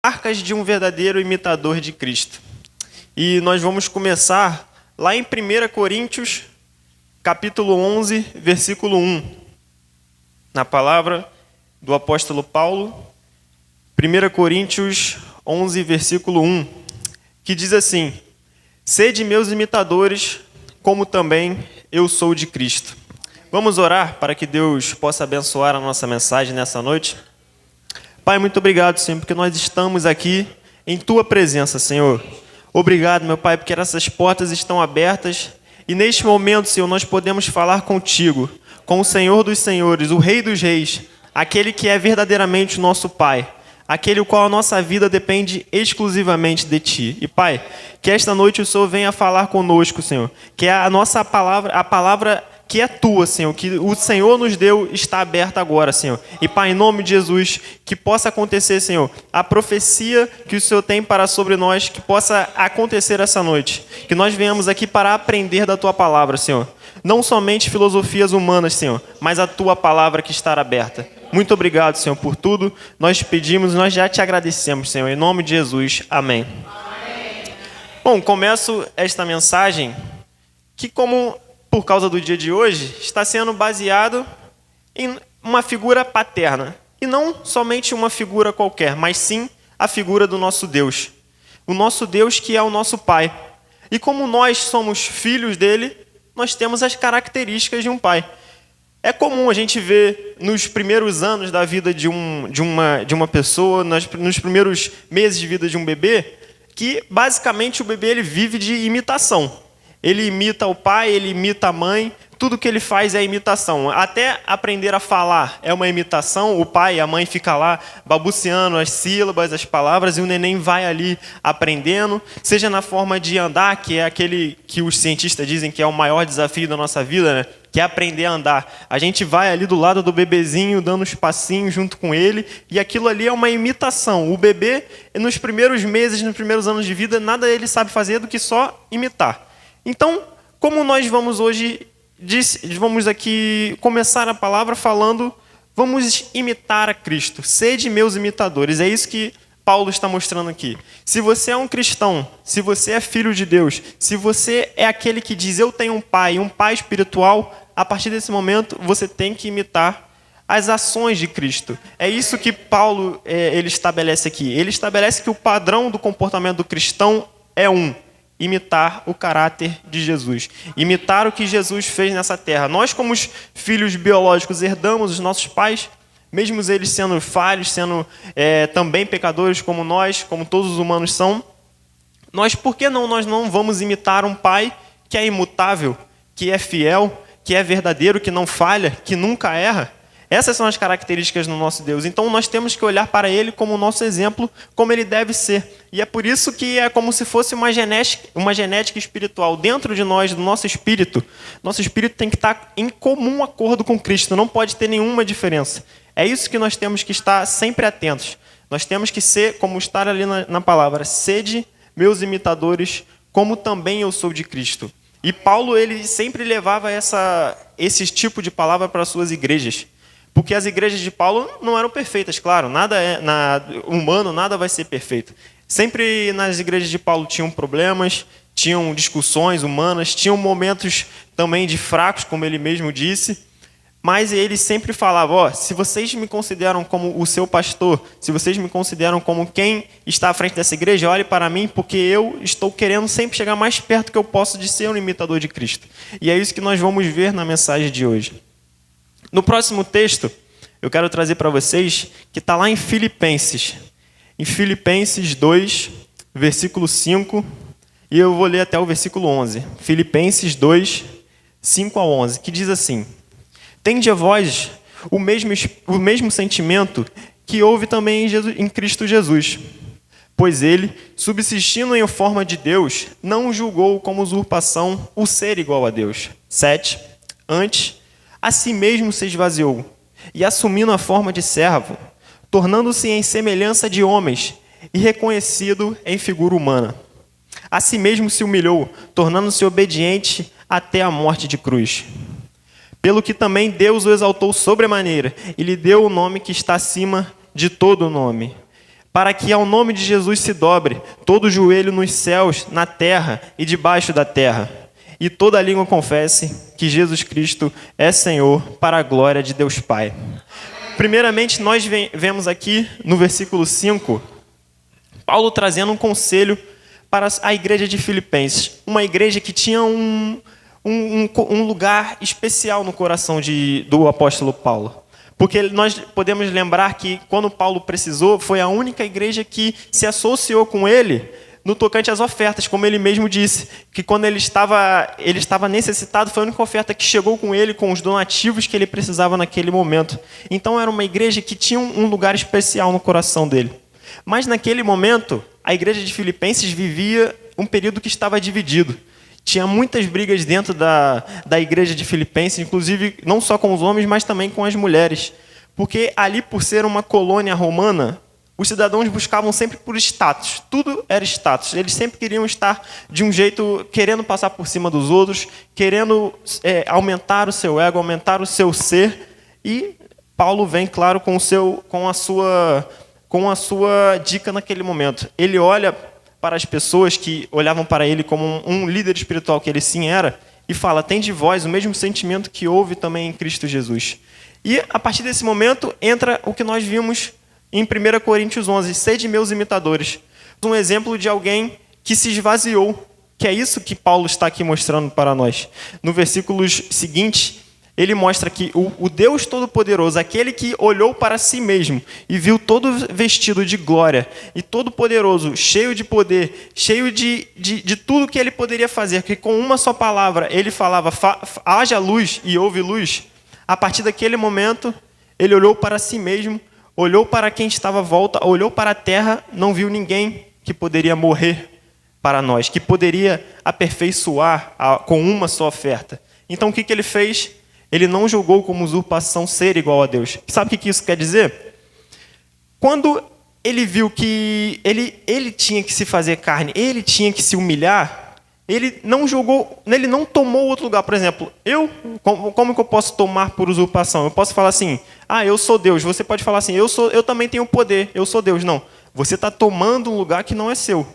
Marcas de um verdadeiro imitador de Cristo. E nós vamos começar lá em 1 Coríntios, capítulo 11, versículo 1. Na palavra do apóstolo Paulo, 1 Coríntios 11, versículo 1, que diz assim: Sede meus imitadores, como também eu sou de Cristo. Vamos orar para que Deus possa abençoar a nossa mensagem nessa noite? Pai, muito obrigado, Senhor, porque nós estamos aqui em Tua presença, Senhor. Obrigado, meu Pai, porque essas portas estão abertas e neste momento, Senhor, nós podemos falar contigo, com o Senhor dos Senhores, o Rei dos Reis, aquele que é verdadeiramente o nosso Pai, aquele o qual a nossa vida depende exclusivamente de Ti. E, Pai, que esta noite o Senhor venha falar conosco, Senhor, que a nossa palavra, a palavra que é Tua, Senhor, que o Senhor nos deu, está aberta agora, Senhor. E, Pai, em nome de Jesus, que possa acontecer, Senhor, a profecia que o Senhor tem para sobre nós, que possa acontecer essa noite. Que nós venhamos aqui para aprender da Tua palavra, Senhor. Não somente filosofias humanas, Senhor, mas a Tua palavra que está aberta. Muito obrigado, Senhor, por tudo. Nós pedimos, nós já te agradecemos, Senhor. Em nome de Jesus, amém. Bom, começo esta mensagem que, por causa do dia de hoje, está sendo baseado em uma figura paterna. E não somente uma figura qualquer, mas sim a figura do nosso Deus. O nosso Deus que é o nosso Pai. E como nós somos filhos dele, nós temos as características de um pai. É comum a gente ver nos primeiros anos da vida de uma pessoa, nos primeiros meses de vida de um bebê, que basicamente o bebê ele vive de imitação. Ele imita o pai, ele imita a mãe, tudo que ele faz é imitação. Até aprender a falar é uma imitação, o pai e a mãe ficam lá balbuciando as sílabas, as palavras, e o neném vai ali aprendendo, seja na forma de andar, que é aquele que os cientistas dizem que é o maior desafio da nossa vida, né? Que é aprender a andar. A gente vai ali do lado do bebezinho, dando os passinhos junto com ele, e aquilo ali é uma imitação. O bebê, nos primeiros meses, nos primeiros anos de vida, nada ele sabe fazer do que só imitar. Então, como nós vamos hoje, vamos aqui começar a palavra falando, vamos imitar a Cristo. Sede meus imitadores. É isso que Paulo está mostrando aqui. Se você é um cristão, se você é filho de Deus, se você é aquele que diz, eu tenho um pai espiritual, a partir desse momento você tem que imitar as ações de Cristo. É isso que Paulo ele estabelece aqui. Ele estabelece que o padrão do comportamento do cristão é imitar o caráter de Jesus. Imitar o que Jesus fez nessa terra. Nós, como os filhos biológicos, herdamos os nossos pais, mesmo eles sendo falhos, sendo também pecadores como nós, como todos os humanos são. Por que nós não vamos imitar um pai que é imutável, que é fiel, que é verdadeiro, que não falha, que nunca erra? Essas são as características do nosso Deus. Então, nós temos que olhar para Ele como o nosso exemplo, como Ele deve ser. E é por isso que é como se fosse uma genética espiritual. Dentro de nós, do nosso espírito tem que estar em comum acordo com Cristo. Não pode ter nenhuma diferença. É isso que nós temos que estar sempre atentos. Nós temos que ser, como estar ali na palavra, sede meus imitadores, como também eu sou de Cristo. E Paulo ele sempre levava esse tipo de palavra para as suas igrejas. Porque as igrejas de Paulo não eram perfeitas, claro. Humano, nada vai ser perfeito. Sempre nas igrejas de Paulo tinham problemas, tinham discussões humanas, tinham momentos também de fracos, como ele mesmo disse. Mas ele sempre falava, se vocês me consideram como o seu pastor, se vocês me consideram como quem está à frente dessa igreja, olhe para mim, porque eu estou querendo sempre chegar mais perto que eu posso de ser um imitador de Cristo. E é isso que nós vamos ver na mensagem de hoje. No próximo texto, eu quero trazer para vocês, que está lá em Filipenses. Em Filipenses 2, versículo 5, e eu vou ler até o versículo 11. Filipenses 2, 5 a 11, que diz assim: Tende a vós o mesmo sentimento que houve também em Cristo Jesus. Pois ele, subsistindo em forma de Deus, não julgou como usurpação o ser igual a Deus. 7. Antes, a si mesmo se esvaziou, e assumindo a forma de servo, tornando-se em semelhança de homens, e reconhecido em figura humana. A si mesmo se humilhou, tornando-se obediente até a morte de cruz. Pelo que também Deus o exaltou sobremaneira, e lhe deu o nome que está acima de todo nome, para que ao nome de Jesus se dobre todo joelho nos céus, na terra e debaixo da terra, e toda língua confesse que Jesus Cristo é Senhor, para a glória de Deus Pai. Primeiramente, nós vemos aqui no versículo 5, Paulo trazendo um conselho para a igreja de Filipenses, uma igreja que tinha um lugar especial no coração do apóstolo Paulo. Porque nós podemos lembrar que quando Paulo precisou, foi a única igreja que se associou com ele no tocante às ofertas, como ele mesmo disse, que quando ele estava necessitado, foi a única oferta que chegou com ele, com os donativos que ele precisava naquele momento. Então era uma igreja que tinha um lugar especial no coração dele. Mas naquele momento, a igreja de Filipenses vivia um período que estava dividido. Tinha muitas brigas dentro da igreja de Filipenses, inclusive não só com os homens, mas também com as mulheres. Porque ali, por ser uma colônia romana, os cidadãos buscavam sempre por status. Tudo era status. Eles sempre queriam estar de um jeito, querendo passar por cima dos outros, querendo aumentar o seu ego, aumentar o seu ser. E Paulo vem, claro, com a sua dica naquele momento. Ele olha para as pessoas que olhavam para ele como um líder espiritual que ele sim era, e fala: tem de vós o mesmo sentimento que houve também em Cristo Jesus. E a partir desse momento entra o que nós vimos em 1 Coríntios 11, sede meus imitadores. Um exemplo de alguém que se esvaziou, que é isso que Paulo está aqui mostrando para nós. No versículos seguintes, ele mostra que o Deus Todo-Poderoso, aquele que olhou para si mesmo e viu todo vestido de glória e todo-poderoso, cheio de poder, cheio de tudo que ele poderia fazer, que com uma só palavra ele falava: haja luz, e houve luz. A partir daquele momento, ele olhou para si mesmo, olhou para quem estava à volta, olhou para a terra, não viu ninguém que poderia morrer para nós, que poderia aperfeiçoar com uma só oferta. Então o que ele fez? Ele não julgou como usurpação ser igual a Deus. Sabe o que isso quer dizer? Quando ele viu que ele tinha que se fazer carne, ele tinha que se humilhar, ele não julgou, ele não tomou outro lugar. Por exemplo, como que eu posso tomar por usurpação? Eu posso falar assim: eu sou Deus. Você pode falar assim: eu também tenho poder, eu sou Deus. Não, você está tomando um lugar que não é seu.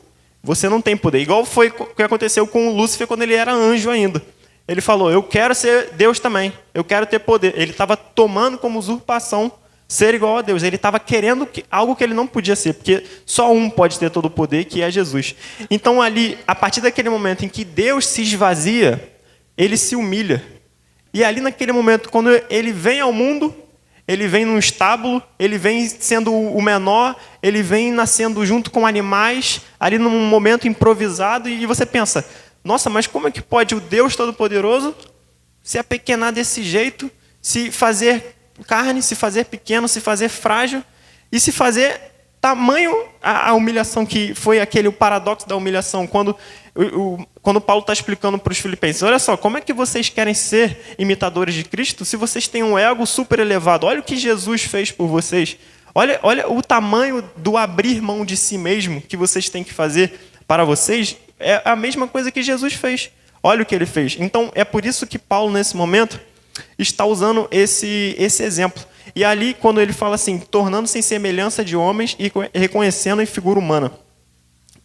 Você não tem poder. Igual foi o que aconteceu com o Lúcifer quando ele era anjo ainda. Ele falou: eu quero ser Deus também, eu quero ter poder. Ele estava tomando como usurpação ser igual a Deus. Ele estava querendo algo que ele não podia ser, porque só um pode ter todo o poder, que é Jesus. Então ali, a partir daquele momento em que Deus se esvazia, ele se humilha. E ali naquele momento, quando ele vem ao mundo, ele vem num estábulo, ele vem sendo o menor, ele vem nascendo junto com animais, ali num momento improvisado, e você pensa: nossa, mas como é que pode o Deus Todo-Poderoso se apequenar desse jeito, se fazer carne, se fazer pequeno, se fazer frágil e se fazer tamanho a humilhação, que foi o paradoxo da humilhação, quando Paulo está explicando para os filipenses: olha só, como é que vocês querem ser imitadores de Cristo se vocês têm um ego super elevado? Olha o que Jesus fez por vocês. Olha o tamanho do abrir mão de si mesmo que vocês têm que fazer para vocês. É a mesma coisa que Jesus fez. Olha o que ele fez. Então, é por isso que Paulo, nesse momento, está usando esse exemplo. E ali, quando ele fala assim: tornando-se em semelhança de homens e reconhecendo em figura humana.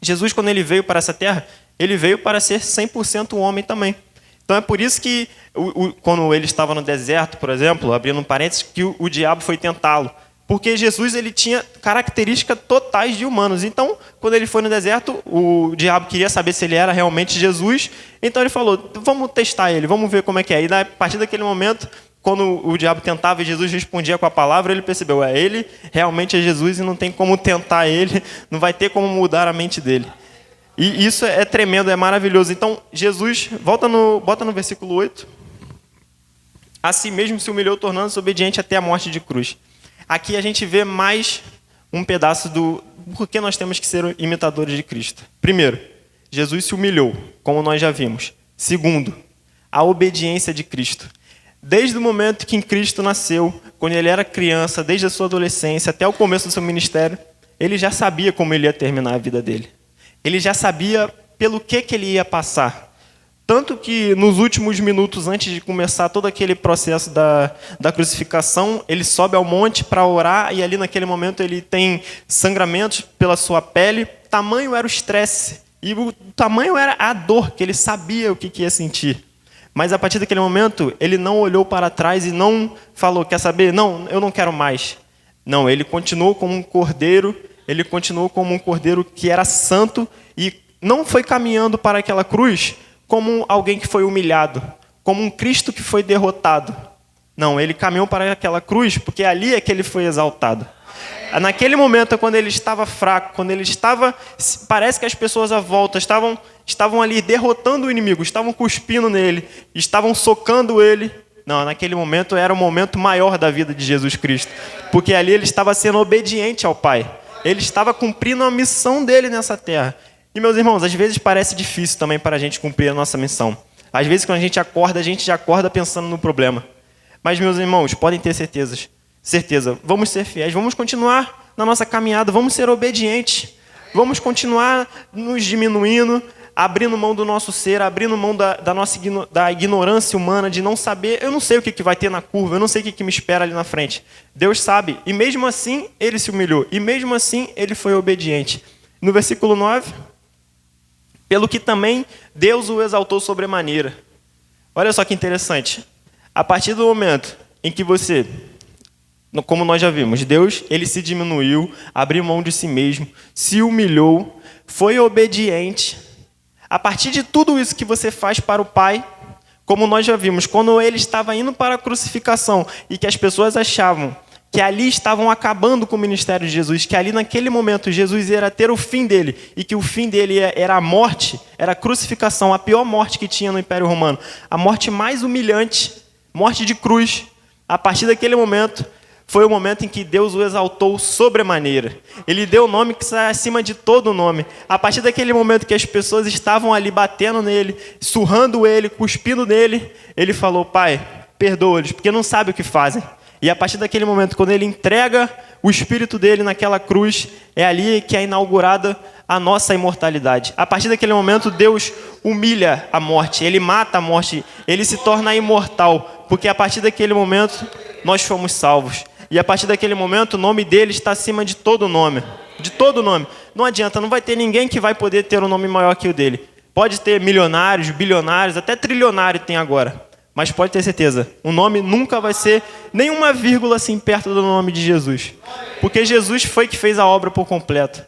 Jesus, quando ele veio para essa terra, ele veio para ser 100% homem também. Então, é por isso que, quando ele estava no deserto, por exemplo, abrindo um parênteses, que o diabo foi tentá-lo. Porque Jesus, ele tinha características totais de humanos. Então, quando ele foi no deserto, o diabo queria saber se ele era realmente Jesus. Então ele falou: vamos testar ele, vamos ver como é que é. E a partir daquele momento, quando o diabo tentava e Jesus respondia com a palavra, ele percebeu: ele realmente é Jesus e não tem como tentar ele, não vai ter como mudar a mente dele. E isso é tremendo, é maravilhoso. Então, Jesus, bota no versículo 8. A si mesmo se humilhou, tornando-se obediente até a morte de cruz. Aqui a gente vê mais um pedaço do porquê nós temos que ser imitadores de Cristo. Primeiro, Jesus se humilhou, como nós já vimos. Segundo, a obediência de Cristo. Desde o momento que Cristo nasceu, quando ele era criança, desde a sua adolescência até o começo do seu ministério, ele já sabia como ele ia terminar a vida dele. Ele já sabia pelo que ele ia passar. Tanto que nos últimos minutos, antes de começar todo aquele processo da crucificação, ele sobe ao monte para orar e ali naquele momento ele tem sangramentos pela sua pele. Tamanho era o estresse e o tamanho era a dor, que ele sabia o que ia sentir. Mas a partir daquele momento, ele não olhou para trás e não falou, quer saber? Não, eu não quero mais. Não, ele continuou como um cordeiro, que era santo e não foi caminhando para aquela cruz como alguém que foi humilhado, como um Cristo que foi derrotado. Não, ele caminhou para aquela cruz porque ali é que ele foi exaltado. Naquele momento, quando ele estava fraco, quando ele estava... Parece que as pessoas à volta estavam ali derrotando o inimigo, estavam cuspindo nele, estavam socando ele. Não, naquele momento era o momento maior da vida de Jesus Cristo, porque ali ele estava sendo obediente ao Pai. Ele estava cumprindo a missão dele nessa terra. E, meus irmãos, às vezes parece difícil também para a gente cumprir a nossa missão. Às vezes, quando a gente já acorda pensando no problema. Mas, meus irmãos, podem ter certeza, vamos ser fiéis, vamos continuar na nossa caminhada, vamos ser obedientes, vamos continuar nos diminuindo, abrindo mão do nosso ser, abrindo mão da ignorância humana, de não saber, eu não sei o que vai ter na curva, eu não sei o que me espera ali na frente. Deus sabe, e mesmo assim ele se humilhou, e mesmo assim ele foi obediente. No versículo 9, pelo que também Deus o exaltou sobremaneira. Olha só que interessante, a partir do momento em que você, como nós já vimos, Deus ele se diminuiu, abriu mão de si mesmo, se humilhou, foi obediente. A partir de tudo isso que você faz para o Pai, como nós já vimos, quando ele estava indo para a crucificação e que as pessoas achavam que ali estavam acabando com o ministério de Jesus, que ali naquele momento Jesus ia ter o fim dele, e que o fim dele era a morte, era a crucificação, a pior morte que tinha no Império Romano, a morte mais humilhante, morte de cruz. A partir daquele momento, foi o momento em que Deus o exaltou sobremaneira. Ele deu o nome que sai acima de todo nome. A partir daquele momento que as pessoas estavam ali batendo nele, surrando ele, cuspindo nele, ele falou, Pai, perdoa-lhes, porque não sabem o que fazem. E a partir daquele momento, quando ele entrega o espírito dele naquela cruz, é ali que é inaugurada a nossa imortalidade. A partir daquele momento, Deus humilha a morte, ele mata a morte, ele se torna imortal, porque a partir daquele momento, nós fomos salvos. E a partir daquele momento, o nome dele está acima de todo nome. De todo nome. Não adianta, não vai ter ninguém que vai poder ter um nome maior que o dele. Pode ter milionários, bilionários, até trilionário tem agora. Mas pode ter certeza, o nome nunca vai ser nenhuma vírgula assim perto do nome de Jesus. Porque Jesus foi que fez a obra por completo.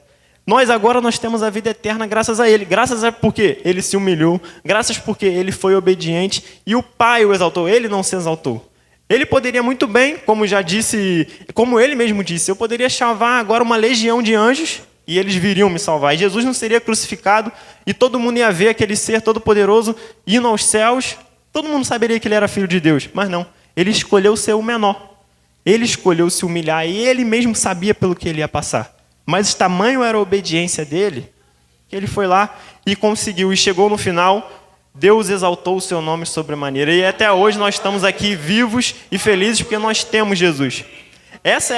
Nós temos a vida eterna graças a ele. Graças a porque ele se humilhou, graças porque ele foi obediente e o Pai o exaltou, ele não se exaltou. Ele poderia muito bem, como já disse, como ele mesmo disse, eu poderia chamar agora uma legião de anjos e eles viriam me salvar. E Jesus não seria crucificado e todo mundo ia ver aquele ser todo-poderoso indo aos céus. Todo mundo saberia que ele era filho de Deus, mas não. Ele escolheu ser o menor. Ele escolheu se humilhar e ele mesmo sabia pelo que ele ia passar. Mas tamanho era a obediência dele, que ele foi lá e conseguiu. E chegou no final, Deus exaltou o seu nome sobremaneira. E até hoje nós estamos aqui vivos e felizes porque nós temos Jesus. Essa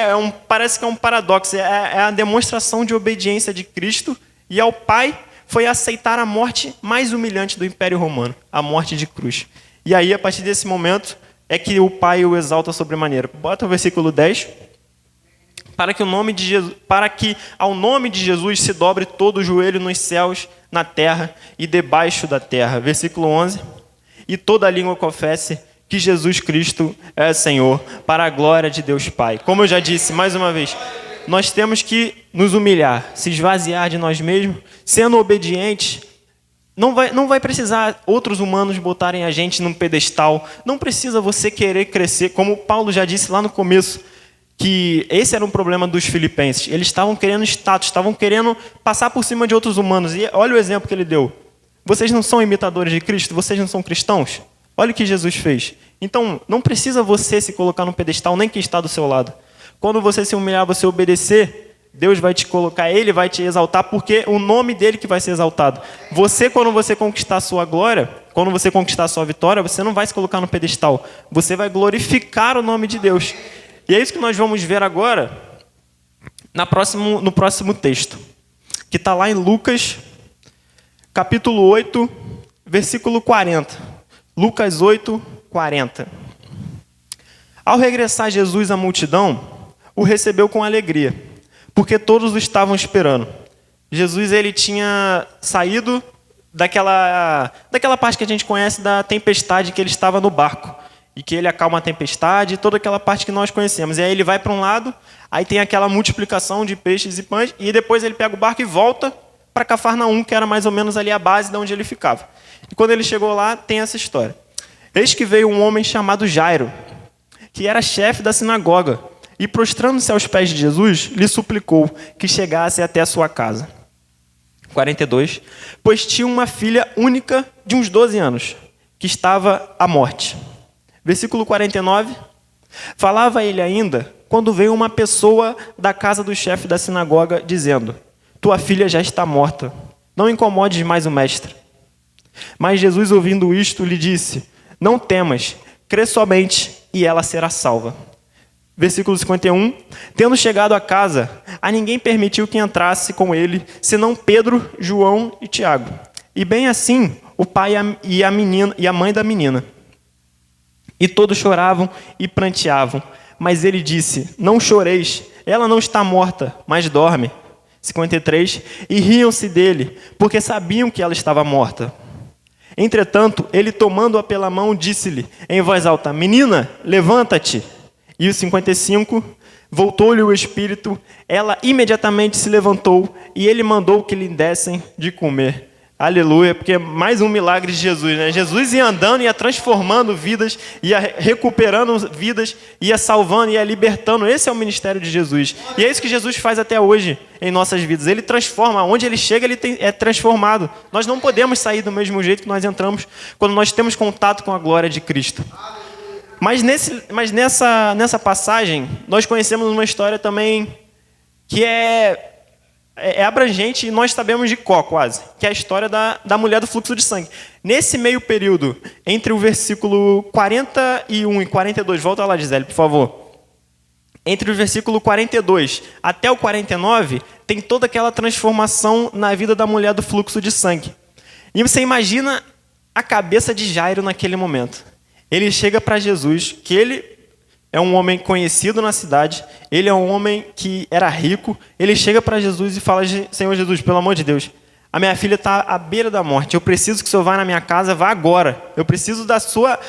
parece que é um paradoxo, é a demonstração de obediência de Cristo e ao Pai foi aceitar a morte mais humilhante do Império Romano, a morte de cruz. E aí, a partir desse momento, é que o Pai o exalta sobremaneira. Bota o versículo 10. Para que ao nome de Jesus se dobre todo o joelho nos céus, na terra e debaixo da terra. Versículo 11. E toda língua confesse que Jesus Cristo é Senhor, para a glória de Deus Pai. Como eu já disse, mais uma vez, nós temos que nos humilhar, se esvaziar de nós mesmos, sendo obedientes. Não vai precisar outros humanos botarem a gente num pedestal. Não precisa você querer crescer. Como Paulo já disse lá no começo, que esse era um problema dos filipenses. Eles estavam querendo status, estavam querendo passar por cima de outros humanos. E olha o exemplo que ele deu. Vocês não são imitadores de Cristo? Vocês não são cristãos? Olha o que Jesus fez. Então, não precisa você se colocar num pedestal, nem quem está do seu lado. Quando você se humilhar, você obedecer, Deus vai te colocar, ele vai te exaltar, porque o nome dele que vai ser exaltado. Você, quando você conquistar a sua glória, quando você conquistar a sua vitória, você não vai se colocar no pedestal. Você vai glorificar o nome de Deus. E é isso que nós vamos ver agora no próximo texto, que está lá em Lucas, capítulo 8, versículo 40. Lucas 8, 40. Ao regressar Jesus à multidão, o recebeu com alegria, porque todos o estavam esperando. Jesus ele tinha saído daquela parte que a gente conhece da tempestade, que ele estava no barco, e que ele acalma a tempestade, toda aquela parte que nós conhecemos. E aí ele vai para um lado, aí tem aquela multiplicação de peixes e pães, e depois ele pega o barco e volta para Cafarnaum, que era mais ou menos ali a base de onde ele ficava. E quando ele chegou lá, tem essa história. Eis que veio um homem chamado Jairo, que era chefe da sinagoga, e prostrando-se aos pés de Jesus, lhe suplicou que chegasse até a sua casa. 42. Pois tinha uma filha única de uns 12 anos, que estava à morte. Versículo 49. Falava ele ainda, quando veio uma pessoa da casa do chefe da sinagoga, dizendo: tua filha já está morta, não incomodes mais o mestre. Mas Jesus, ouvindo isto, lhe disse: não temas, crê somente, e ela será salva. Versículo 51. Tendo chegado a casa, a ninguém permitiu que entrasse com ele, senão Pedro, João e Tiago. E bem assim, o pai e a mãe da menina. E todos choravam e pranteavam. Mas ele disse: não choreis, ela não está morta, mas dorme. 53. E riam-se dele, porque sabiam que ela estava morta. Entretanto, ele tomando-a pela mão, disse-lhe em voz alta: menina, levanta-te. E o 55, voltou-lhe o espírito, ela imediatamente se levantou, e ele mandou que lhe dessem de comer. Aleluia, porque mais um milagre de Jesus, né? Jesus ia andando, ia transformando vidas, ia recuperando vidas, ia salvando, ia libertando. Esse é o ministério de Jesus. E é isso que Jesus faz até hoje em nossas vidas. Ele transforma, onde ele chega, é transformado. Nós não podemos sair do mesmo jeito que nós entramos quando nós temos contato com a glória de Cristo. Mas nessa passagem, nós conhecemos uma história também que é abrangente e nós sabemos de cor quase, que é a história da mulher do fluxo de sangue. Nesse meio período, entre o versículo 41 e 42, volta lá, Gisele, por favor. Entre o versículo 42 até o 49, tem toda aquela transformação na vida da mulher do fluxo de sangue. E você imagina a cabeça de Jairo naquele momento. Ele chega para Jesus, que ele é um homem conhecido na cidade, ele é um homem que era rico, ele chega para Jesus e fala: Senhor Jesus, pelo amor de Deus, a minha filha está à beira da morte, eu preciso que o Senhor vá na minha casa, vá agora, eu preciso da sua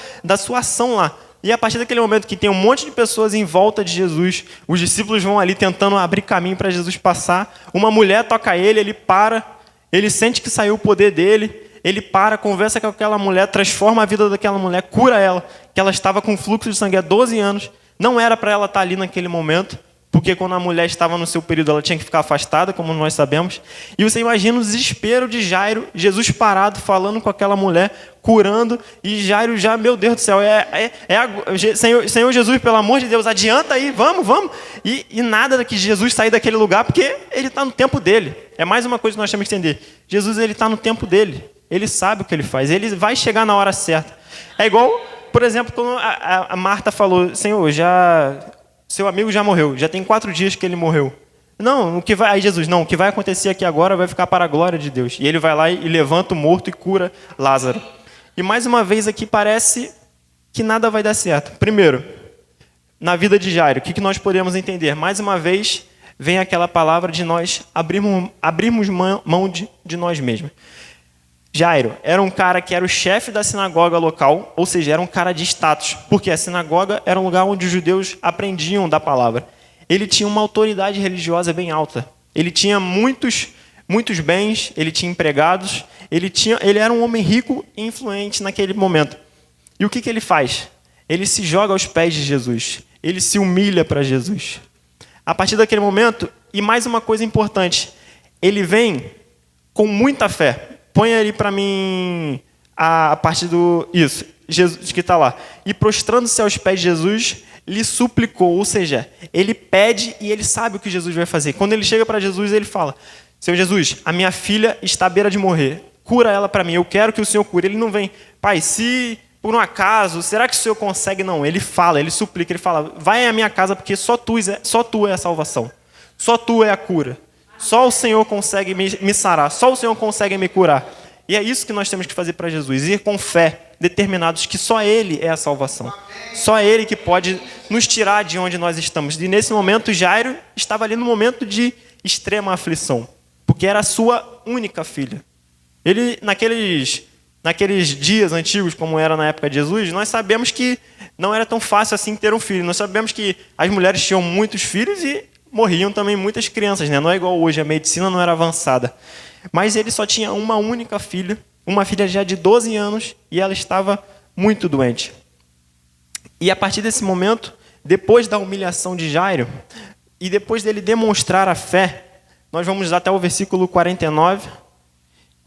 ação lá. E a partir daquele momento que tem um monte de pessoas em volta de Jesus, os discípulos vão ali tentando abrir caminho para Jesus passar, uma mulher toca ele para, ele sente que saiu o poder dele, ele para, conversa com aquela mulher, transforma a vida daquela mulher, cura ela, que ela estava com fluxo de sangue há 12 anos. Não era para ela estar ali naquele momento, porque quando a mulher estava no seu período, ela tinha que ficar afastada, como nós sabemos. E você imagina o desespero de Jairo, Jesus parado, falando com aquela mulher, curando, e Jairo já, meu Deus do céu, Senhor Jesus, pelo amor de Deus, adianta aí, vamos. E nada que Jesus sair daquele lugar, porque ele está no tempo dele. É mais uma coisa que nós temos que entender. Jesus está no tempo dele. Ele sabe o que ele faz. Ele vai chegar na hora certa. É igual, por exemplo, quando a Marta falou: Senhor, seu amigo já morreu. Já tem 4 dias que ele morreu. Não, aí Jesus, não, o que vai acontecer aqui agora vai ficar para a glória de Deus. E ele vai lá e levanta o morto e cura Lázaro. E mais uma vez aqui parece que nada vai dar certo. Primeiro, na vida de Jairo, o que nós podemos entender? Mais uma vez vem aquela palavra de nós abrirmos mão de nós mesmos. Jairo era um cara que era o chefe da sinagoga local, ou seja, era um cara de status, porque a sinagoga era um lugar onde os judeus aprendiam da palavra. Ele tinha uma autoridade religiosa bem alta. Ele tinha muitos bens, ele tinha empregados, ele era um homem rico e influente naquele momento. E o que ele faz? Ele se joga aos pés de Jesus. Ele se humilha para Jesus. A partir daquele momento, e mais uma coisa importante, ele vem com muita fé. Põe ali para mim a parte do... Isso, Jesus que está lá. E prostrando-se aos pés de Jesus, lhe suplicou. Ou seja, ele pede e ele sabe o que Jesus vai fazer. Quando ele chega para Jesus, ele fala: Senhor Jesus, a minha filha está à beira de morrer. Cura ela para mim, eu quero que o Senhor cure. Ele não vem: Pai, se por um acaso, será que o Senhor consegue? Não, ele fala, ele suplica, ele fala: vai à minha casa, porque só tu é a salvação. Só tu é a cura. Só o Senhor consegue me sarar, só o Senhor consegue me curar. E é isso que nós temos que fazer para Jesus, ir com fé, determinados que só Ele é a salvação. Só Ele que pode nos tirar de onde nós estamos. E nesse momento, Jairo estava ali no momento de extrema aflição, porque era a sua única filha. Ele, naqueles dias antigos, como era na época de Jesus, nós sabemos que não era tão fácil assim ter um filho. Nós sabemos que as mulheres tinham muitos filhos e morriam também muitas crianças, né? Não é igual hoje, a medicina não era avançada. Mas ele só tinha uma única filha, uma filha já de 12 anos, e ela estava muito doente. E a partir desse momento, depois da humilhação de Jairo, e depois dele demonstrar a fé, nós vamos até o versículo 49,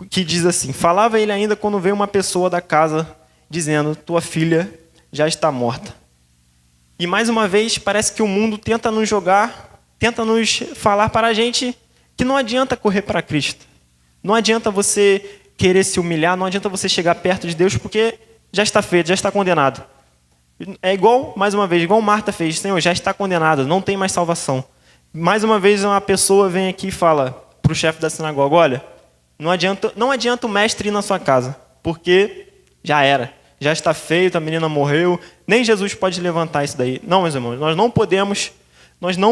que diz assim: falava ele ainda quando veio uma pessoa da casa, dizendo, tua filha já está morta. E mais uma vez, parece que o mundo tenta nos jogar, tenta nos falar para a gente que não adianta correr para Cristo. Não adianta você querer se humilhar, não adianta você chegar perto de Deus, porque já está feito, já está condenado. É igual, mais uma vez, igual Marta fez, Senhor, já está condenado, não tem mais salvação. Mais uma vez, uma pessoa vem aqui e fala para o chefe da sinagoga, olha, não adianta o mestre ir na sua casa, porque já era, já está feito, a menina morreu, nem Jesus pode levantar isso daí. Não, meus irmãos, nós não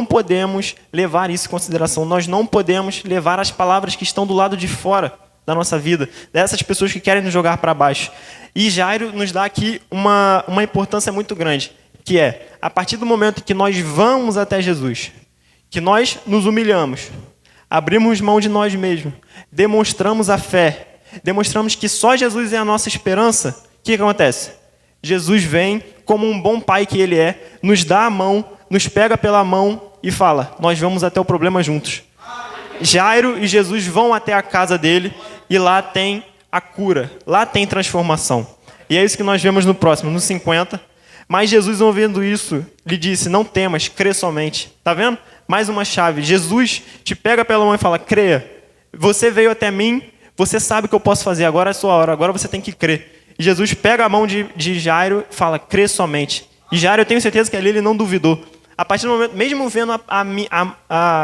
podemos levar isso em consideração, nós não podemos levar as palavras que estão do lado de fora da nossa vida, dessas pessoas que querem nos jogar para baixo. E Jairo nos dá aqui uma importância muito grande, que é, a partir do momento que nós vamos até Jesus, que nós nos humilhamos, abrimos mão de nós mesmos, demonstramos a fé, demonstramos que só Jesus é a nossa esperança, o que acontece? Jesus vem, como um bom pai que Ele é, nos dá a mão, nos pega pela mão e fala, nós vamos até o problema juntos. Jairo e Jesus vão até a casa dele e lá tem a cura, lá tem transformação. E é isso que nós vemos no próximo, no 50. Mas Jesus, ouvindo isso, lhe disse, não temas, crê somente. Está vendo? Mais uma chave. Jesus te pega pela mão e fala, creia. Você veio até mim, você sabe o que eu posso fazer, agora é a sua hora, agora você tem que crer. E Jesus pega a mão de Jairo e fala, crê somente. E Jairo, eu tenho certeza que ali ele não duvidou. A partir do momento, mesmo vendo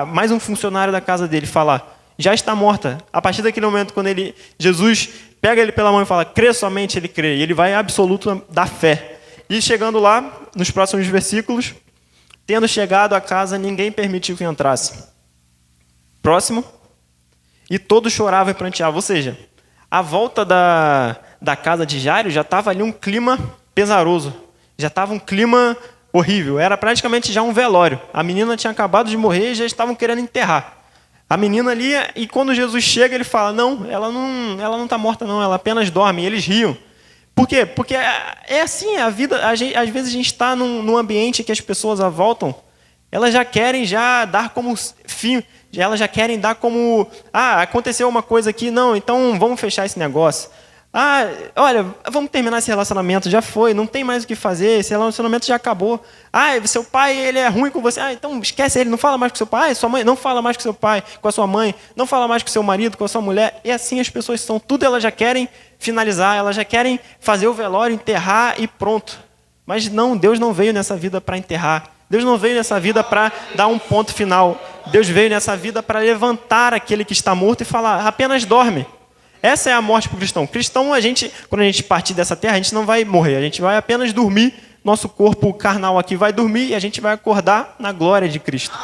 mais um funcionário da casa dele falar, já está morta. A partir daquele momento, quando Jesus pega ele pela mão e fala, crê somente, ele crê. E ele vai absoluto da fé. E chegando lá, nos próximos versículos, tendo chegado à casa, ninguém permitiu que entrasse. Próximo. E todos choravam e pranteavam. Ou seja, a volta da casa de Jairo já estava ali um clima pesaroso. Já estava um clima horrível. Era praticamente já um velório. A menina tinha acabado de morrer e já estavam querendo enterrar. A menina ali, e quando Jesus chega, ele fala, não, ela não está morta não, ela apenas dorme. E eles riam. Por quê? Porque é assim, a vida, às vezes a gente está num ambiente que as pessoas à volta, elas já querem já dar como fim, elas já querem dar como, aconteceu uma coisa aqui, não, então vamos fechar esse negócio. Olha, vamos terminar esse relacionamento, já foi, não tem mais o que fazer, esse relacionamento já acabou. Seu pai, ele é ruim com você, então esquece ele, não fala mais com seu pai, sua mãe, não fala mais com seu pai, com a sua mãe, não fala mais com seu marido, com a sua mulher. E assim as pessoas são, tudo elas já querem finalizar, elas já querem fazer o velório, enterrar e pronto. Mas não, Deus não veio nessa vida para enterrar, Deus não veio nessa vida para dar um ponto final, Deus veio nessa vida para levantar aquele que está morto e falar, apenas dorme. Essa é a morte para o cristão. Cristão, quando a gente partir dessa terra, a gente não vai morrer, a gente vai apenas dormir, nosso corpo carnal aqui vai dormir e a gente vai acordar na glória de Cristo.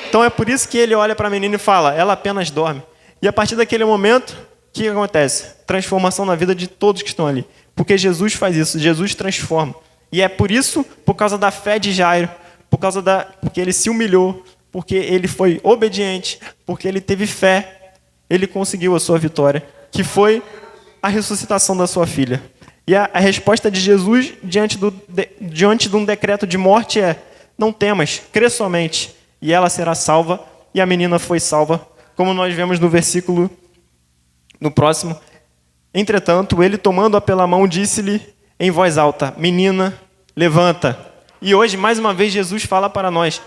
Então é por isso que ele olha para a menina e fala, ela apenas dorme. E a partir daquele momento, o que acontece? Transformação na vida de todos que estão ali. Porque Jesus faz isso, Jesus transforma. E é por isso, por causa da fé de Jairo, porque ele se humilhou, porque ele foi obediente, porque ele teve fé, ele conseguiu a sua vitória, que foi a ressuscitação da sua filha. E a resposta de Jesus diante de um decreto de morte é, não temas, crê somente, e ela será salva, e a menina foi salva, como nós vemos no versículo, no próximo. Entretanto, ele tomando-a pela mão, disse-lhe em voz alta, menina, levanta. E hoje, mais uma vez, Jesus fala para nós,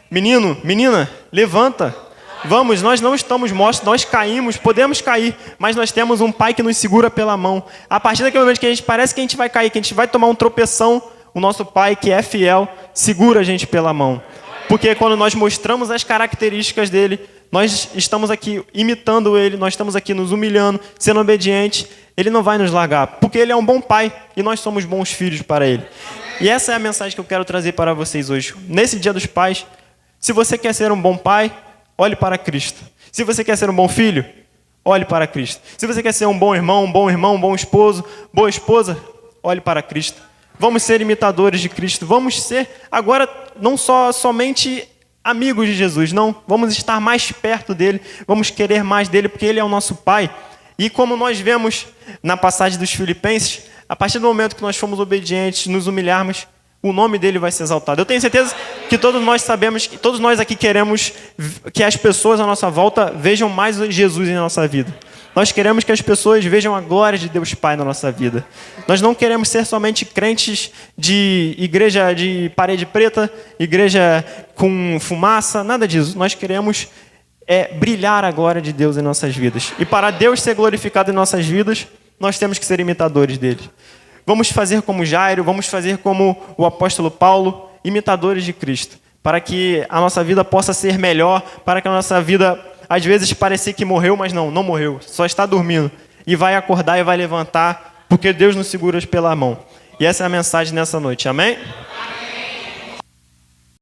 menino, menina, levanta. Vamos, nós não estamos mortos, nós caímos, podemos cair, mas nós temos um Pai que nos segura pela mão. A partir daquele momento que a gente parece que a gente vai cair, que a gente vai tomar um tropeção, o nosso Pai, que é fiel, segura a gente pela mão. Porque quando nós mostramos as características dele, nós estamos aqui imitando ele, nós estamos aqui nos humilhando, sendo obedientes. Ele não vai nos largar, porque Ele é um bom pai e nós somos bons filhos para Ele. E essa é a mensagem que eu quero trazer para vocês hoje. Nesse Dia dos Pais, se você quer ser um bom pai, olhe para Cristo. Se você quer ser um bom filho, olhe para Cristo. Se você quer ser um bom irmão, um bom esposo, boa esposa, olhe para Cristo. Vamos ser imitadores de Cristo. Vamos ser agora não somente amigos de Jesus, não. Vamos estar mais perto dele, vamos querer mais dele, porque ele é o nosso Pai. E como nós vemos na passagem dos Filipenses, a partir do momento que nós formos obedientes, nos humilharmos, o nome dele vai ser exaltado. Eu tenho certeza que todos nós sabemos, que todos nós aqui queremos que as pessoas à nossa volta vejam mais Jesus em nossa vida. Nós queremos que as pessoas vejam a glória de Deus Pai na nossa vida. Nós não queremos ser somente crentes de igreja de parede preta, igreja com fumaça, nada disso. Nós queremos brilhar a glória de Deus em nossas vidas. E para Deus ser glorificado em nossas vidas, nós temos que ser imitadores dele. Vamos fazer como Jairo, vamos fazer como o apóstolo Paulo, imitadores de Cristo, para que a nossa vida possa ser melhor, para que a nossa vida, às vezes, parecer que morreu, mas não morreu, só está dormindo. E vai acordar e vai levantar, porque Deus nos segura pela mão. E essa é a mensagem nessa noite, amém?